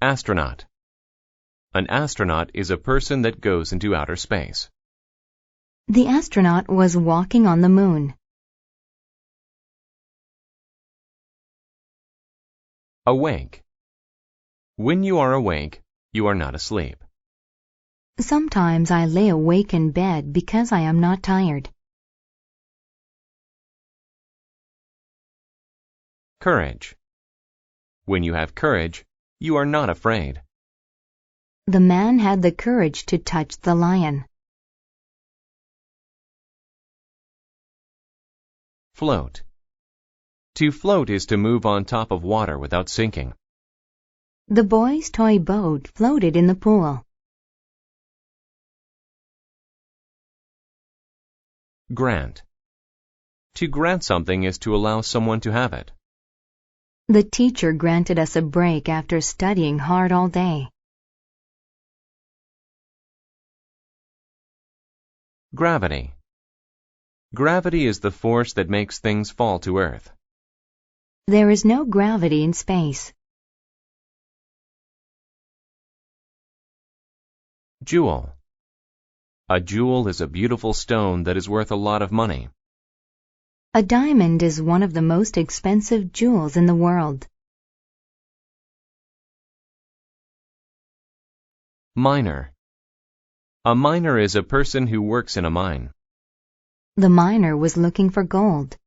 Astronaut. An astronaut is a person that goes into outer space. The astronaut was walking on the moon. Awake. When you are awake, you are not asleep. Sometimes I lay awake in bed because I am not tired. Courage. When you have courage, you are not afraid. The man had the courage to touch the lion. Float. To float is to move on top of water without sinking. The boy's toy boat floated in the pool. Grant. To grant something is to allow someone to have it. The teacher granted us a break after studying hard all day. Gravity. Gravity is the force that makes things fall to earth. There is no gravity in space. Jewel. A jewel is a beautiful stone that is worth a lot of money. A diamond is one of the most expensive jewels in the world. Miner. A miner is a person who works in a mine. The miner was looking for gold.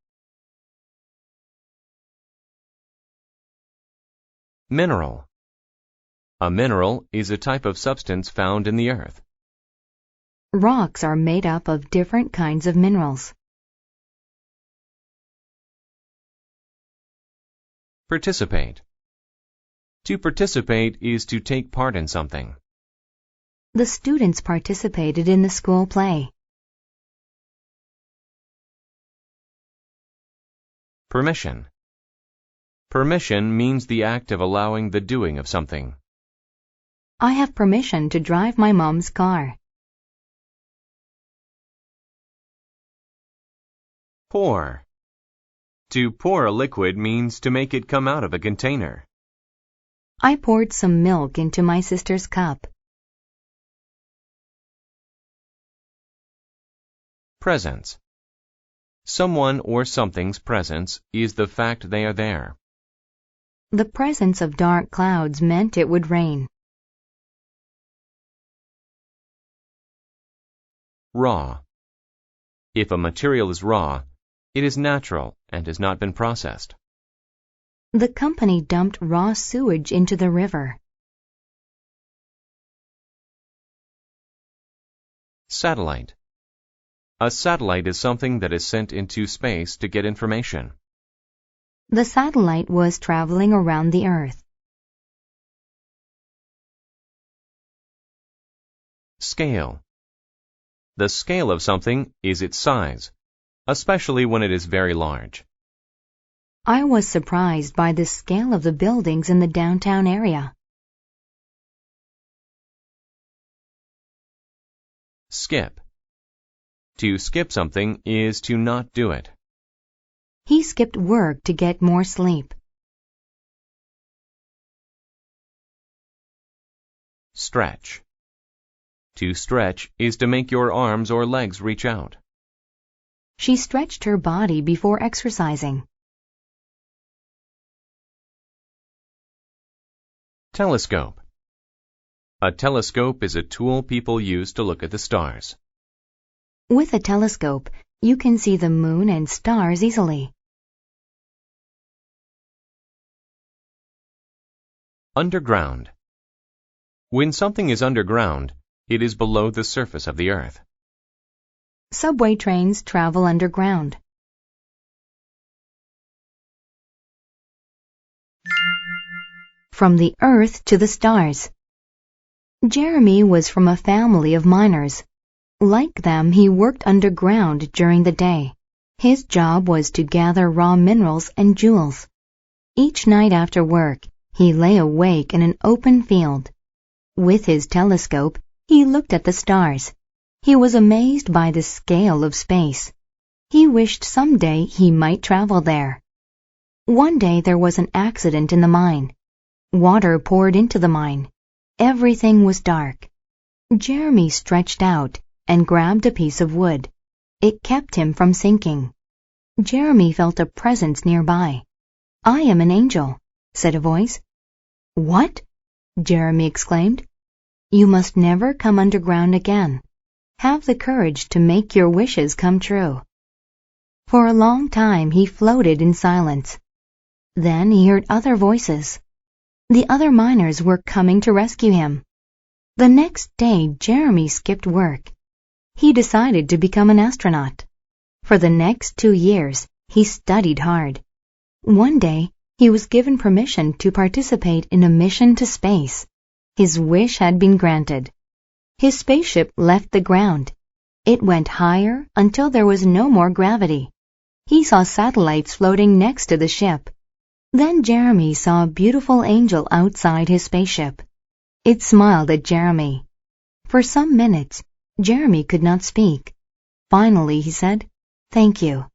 Mineral. A mineral is a type of substance found in the earth. Rocks are made up of different kinds of minerals. Participate. To participate is to take part in something. The students participated in the school play. Permission. Permission means the act of allowing the doing of something. I have permission to drive my mom's car. Pour. To pour a liquid means to make it come out of a container. I poured some milk into my sister's cup. Presence. Someone or something's presence is the fact they are there. The presence of dark clouds meant it would rain. Raw. If a material is raw, it is natural and has not been processed. The company dumped raw sewage into the river. Satellite. A satellite is something that is sent into space to get information. The satellite was traveling around the Earth. Scale. The scale of something is its size, especially when it is very large. I was surprised by the scale of the buildings in the downtown area. Skip. To skip something is to not do it. He skipped work to get more sleep. Stretch. To stretch is to make your arms or legs reach out. She stretched her body before exercising. Telescope. A telescope is a tool people use to look at the stars. With a telescope, you can see the moon and stars easily. Underground. When something is underground, it is below the surface of the earth. Subway trains travel underground. From the earth to the stars. Jeremy was from a family of miners. Like them, he worked underground during the day. His job was to gather raw minerals and jewels. Each night after work, he lay awake in an open field. With his telescope, he looked at the stars. He was amazed by the scale of space. He wished someday he might travel there. One day there was an accident in the mine. Water poured into the mine. Everything was dark. Jeremy stretched out and grabbed a piece of wood. It kept him from sinking. Jeremy felt a presence nearby. "I am an angel," said a voice. "What?" Jeremy exclaimed. "You must never come underground again. Have the courage to make your wishes come true." For a long time he floated in silence. Then he heard other voices. The other miners were coming to rescue him. The next day Jeremy skipped work. He decided to become an astronaut. For the next 2 years he studied hard. One day he was given permission to participate in a mission to space. His wish had been granted. His spaceship left the ground. It went higher until there was no more gravity. He saw satellites floating next to the ship. Then Jeremy saw a beautiful angel outside his spaceship. It smiled at Jeremy. For some minutes, Jeremy could not speak. Finally he said, "Thank you."